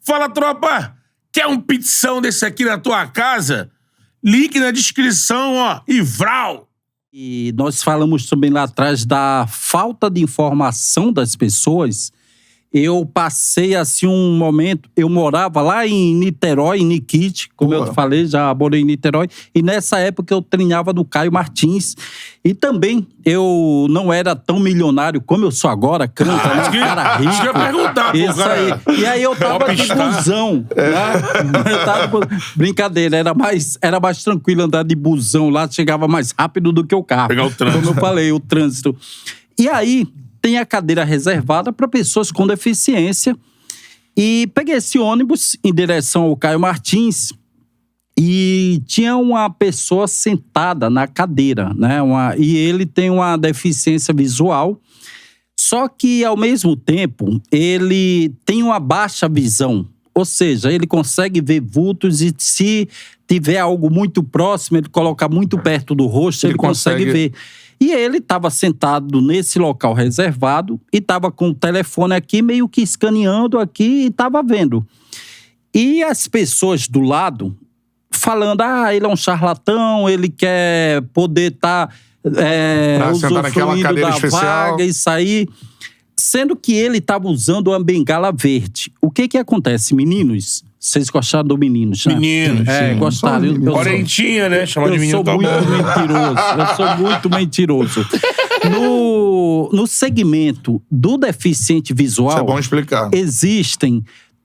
Fala, tropa! Quer um pizzão desse aqui na tua casa? Link na descrição, ó. E vral! E nós falamos também lá atrás da falta de informação das pessoas. Eu passei, assim, um momento... Eu morava lá em Niterói, em Nikit, como eu falei, já morei em Niterói. E nessa época eu treinava no Caio Martins. E também eu não era tão milionário como eu sou agora, canta, né? Cara rico. Deixa eu perguntar, pô, Isso cara. aí. E aí eu tava de busão. Né? Eu tava... Brincadeira, era mais tranquilo andar de busão lá, chegava mais rápido do que o carro. Pegar o trânsito. Como eu falei, o trânsito. E aí... tem a cadeira reservada para pessoas com deficiência. E peguei esse ônibus em direção ao Caio Martins e tinha uma pessoa sentada na cadeira, né? E ele tem uma deficiência visual, só que, ao mesmo tempo, ele tem uma baixa visão. Ou seja, ele consegue ver vultos e, se tiver algo muito próximo, ele coloca muito perto do rosto, ele consegue ver. E ele estava sentado nesse local reservado e estava com o telefone aqui, meio que escaneando aqui e estava vendo. E as pessoas do lado falando, ele é um charlatão, ele quer poder estar usufruindo da vaga e sair. Sendo que ele estava usando uma bengala verde. O que acontece, meninos? Vocês gostaram do Meninos, né? Meninos, sim. Gostaram. Corentinha, né? Chama de menino. Eu sou muito mentiroso. Eu sou muito mentiroso. No segmento do deficiente visual... Isso é bom explicar. Existem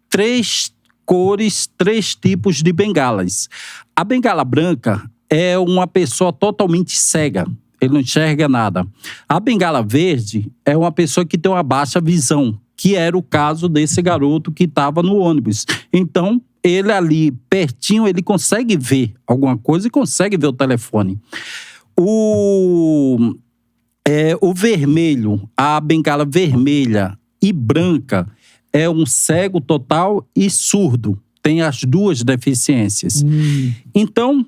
3 cores, 3 tipos de bengalas. A bengala branca é uma pessoa totalmente cega. Ele não enxerga nada. A bengala verde é uma pessoa que tem uma baixa visão, que era o caso desse garoto que estava no ônibus. Então, ele ali, pertinho, ele consegue ver alguma coisa e consegue ver o telefone. O vermelho, a bengala vermelha e branca, é um cego total e surdo. Tem as 2 deficiências. Então,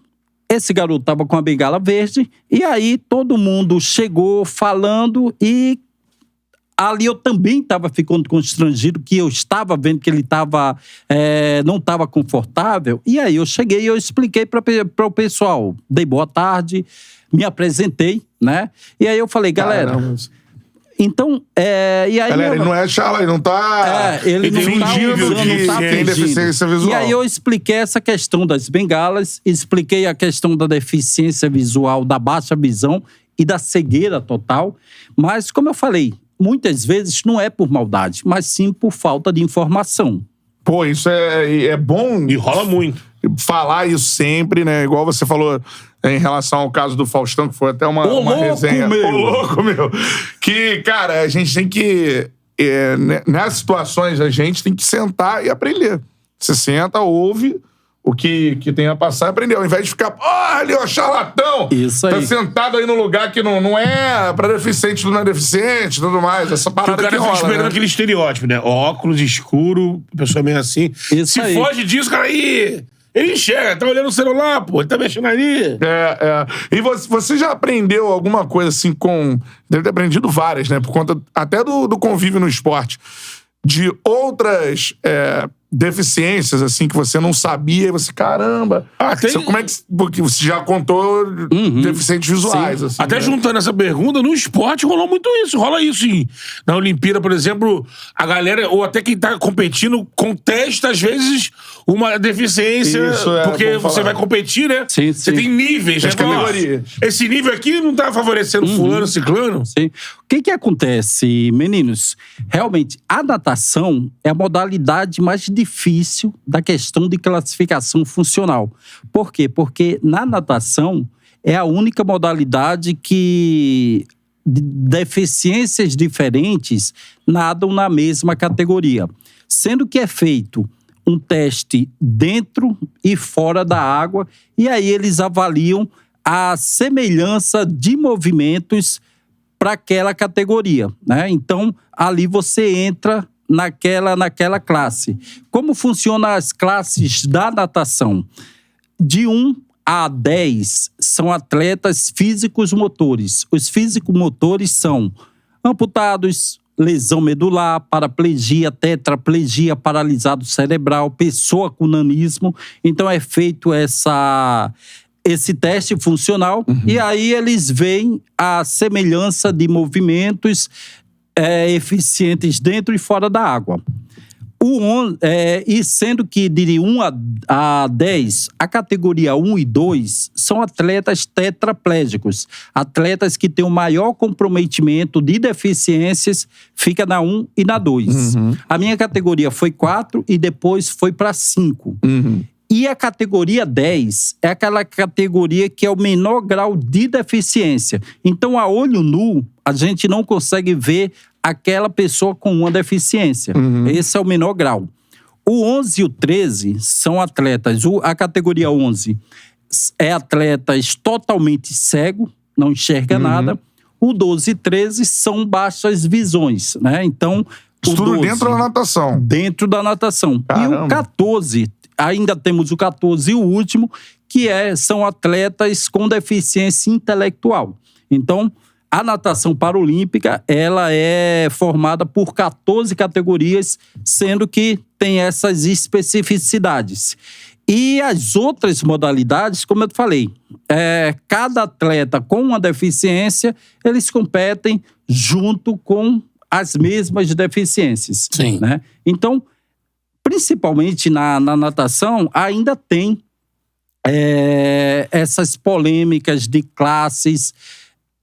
esse garoto estava com a bengala verde e aí todo mundo chegou falando e ali eu também estava ficando constrangido, que eu estava vendo que ele não estava confortável. E aí eu cheguei e eu expliquei para o pessoal. Dei boa tarde, me apresentei, né? E aí eu falei, galera... Caramba. Então, e aí... Galera, ele não é chala, ele não tá... ele não tá tem deficiência visual. E aí eu expliquei essa questão das bengalas, expliquei a questão da deficiência visual, da baixa visão e da cegueira total. Mas, como eu falei, muitas vezes não é por maldade, mas sim por falta de informação. Pô, isso é bom... E rola muito. Falar isso sempre, né? Igual você falou em relação ao caso do Faustão, que foi até uma resenha. Ô, louco, meu! Que, cara, a gente tem que... nessas situações, a gente tem que sentar e aprender. Você senta, ouve o que tem a passar e aprender. Ao invés de ficar, ali, ó, charlatão! Isso aí. Tá sentado aí no lugar que não é pra deficiente, não é deficiente, tudo mais. Essa parada que o cara que rola, esperando, né? Aquele estereótipo, né? Óculos escuro, pessoa meio assim. Isso Se aí. foge disso, cara, aí... Ele enxerga, tá olhando o celular, pô. Ele tá mexendo ali. E você já aprendeu alguma coisa assim com... Deve ter aprendido várias, né? Por conta até do convívio no esporte. De outras deficiências, assim, que você não sabia. E você, caramba... Como é que... Porque você já contou deficientes visuais, assim. Até né? juntando essa pergunta, no esporte rolou muito isso. Rola isso, sim. Na Olimpíada, por exemplo, a galera, ou até quem tá competindo, contesta, às vezes, uma deficiência. Isso, porque você vai competir, né? Sim, você sim. tem níveis, né? As categorias. Esse nível aqui não tá favorecendo fulano, ciclano. Sim. O que acontece, meninos? Realmente, a natação é a modalidade mais difícil da questão de classificação funcional. Por quê? Porque na natação é a única modalidade que deficiências diferentes nadam na mesma categoria. Sendo que é feito um teste dentro e fora da água e aí eles avaliam a semelhança de movimentos para aquela categoria, né? Então, ali você entra naquela classe. Como funcionam as classes da natação? De 1 a 10 são atletas físicos motores. Os físicos motores são amputados, lesão medular, paraplegia, tetraplegia, paralisado cerebral, pessoa com nanismo. Então é feito esse teste funcional e aí eles veem a semelhança de movimentos eficientes dentro e fora da água. E sendo que de 1 a 10, a categoria 1 e 2 são atletas tetraplégicos. Atletas que têm o maior comprometimento de deficiências, fica na 1 e na 2. A minha categoria foi 4 e depois foi para 5. E a categoria 10 é aquela categoria que é o menor grau de deficiência. Então, a olho nu, a gente não consegue ver aquela pessoa com uma deficiência. Esse é o menor grau. O 11 e o 13 são atletas. A categoria 11 é atletas totalmente cego, não enxerga nada. O 12 e 13 são baixas visões, né? Então, isso tudo dentro da natação. Dentro da natação. Caramba. E o 14, ainda temos o 14 e o último, que são atletas com deficiência intelectual. Então, a natação paralímpica, ela é formada por 14 categorias, sendo que tem essas especificidades. E as outras modalidades, como eu te falei, cada atleta com uma deficiência, eles competem junto com as mesmas deficiências. Sim. Né? Então, principalmente na natação, ainda tem essas polêmicas de classes.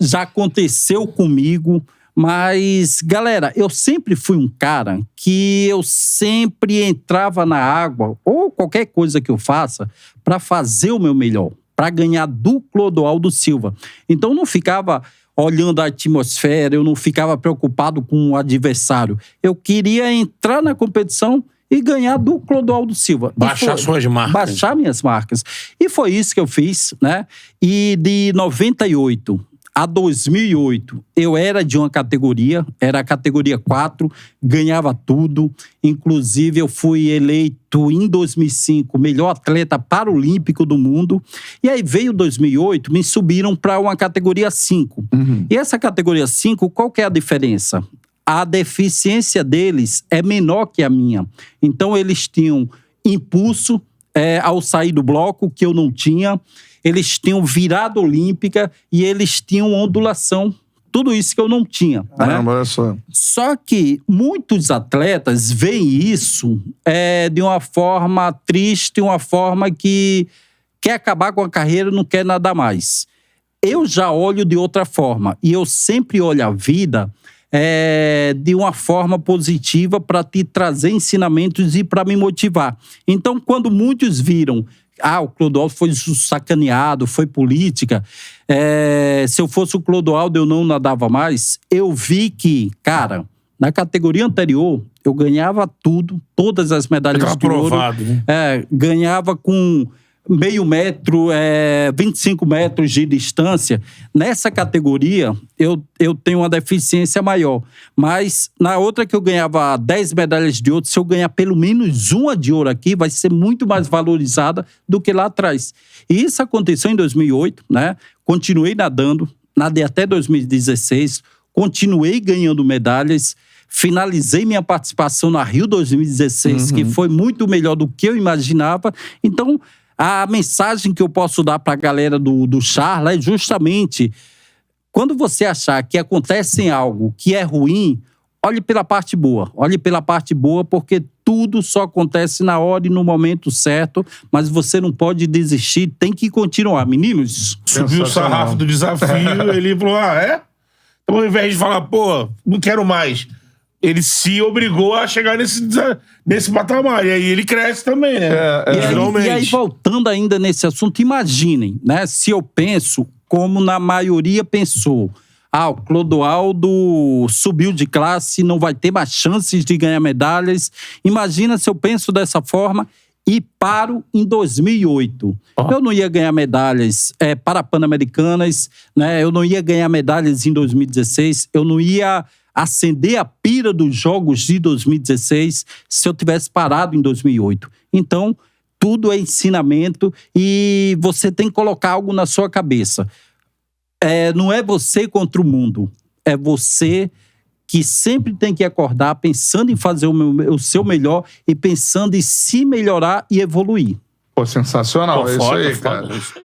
Já aconteceu comigo, mas, galera, eu sempre fui um cara que eu sempre entrava na água, ou qualquer coisa que eu faça, para fazer o meu melhor, para ganhar do Clodoaldo Silva. Então, eu não ficava olhando a atmosfera, eu não ficava preocupado com o adversário. Eu queria entrar na competição e ganhar do Clodoaldo Silva. Baixar suas marcas. Baixar minhas marcas. E foi isso que eu fiz, né? E de 98 a 2008, eu era de uma categoria, era a categoria 4, ganhava tudo. Inclusive, eu fui eleito em 2005 melhor atleta paralímpico do mundo. E aí veio 2008, me subiram para uma categoria 5. E essa categoria 5, qual que é a diferença? A deficiência deles é menor que a minha. Então, eles tinham impulso ao sair do bloco, que eu não tinha. Eles tinham virada olímpica e eles tinham ondulação. Tudo isso que eu não tinha. Caramba, né? olha só. Só que muitos atletas veem isso de uma forma triste, uma forma que quer acabar com a carreira e não quer nada mais. Eu já olho de outra forma. E eu sempre olho a vida de uma forma positiva para te trazer ensinamentos e para me motivar. Então, quando muitos viram o Clodoaldo foi sacaneado, foi política, se eu fosse o Clodoaldo eu não nadava mais, eu vi que, cara, na categoria anterior eu ganhava tudo, todas as medalhas de ouro. Né? Ganhava com meio metro, 25 metros de distância. Nessa categoria, eu tenho uma deficiência maior. Mas na outra que eu ganhava 10 medalhas de ouro, se eu ganhar pelo menos uma de ouro aqui, vai ser muito mais valorizada do que lá atrás. E isso aconteceu em 2008, né? Continuei nadando, nadei até 2016, continuei ganhando medalhas, finalizei minha participação na Rio 2016, que foi muito melhor do que eu imaginava. Então, a mensagem que eu posso dar para a galera do Charla é justamente, quando você achar que acontece algo que é ruim, olhe pela parte boa. Olhe pela parte boa, porque tudo só acontece na hora e no momento certo, mas você não pode desistir, tem que continuar. Meninos, subiu o sarrafo do desafio, ele falou, Então, ao invés de falar, não quero mais, ele se obrigou a chegar nesse patamar. E aí ele cresce também, né? E aí, voltando ainda nesse assunto, imaginem, né? Se eu penso como na maioria pensou, o Clodoaldo subiu de classe, não vai ter mais chances de ganhar medalhas. Imagina se eu penso dessa forma e paro em 2008. Eu não ia ganhar medalhas para Pan-Americanas, né? Eu não ia ganhar medalhas em 2016, eu não ia acender a pira dos Jogos de 2016 se eu tivesse parado em 2008. Então, tudo é ensinamento e você tem que colocar algo na sua cabeça. Não é você contra o mundo, é você que sempre tem que acordar pensando em fazer o seu melhor e pensando em se melhorar e evoluir. Pô, sensacional. Pô, É isso foda, aí, foda, cara. isso aí.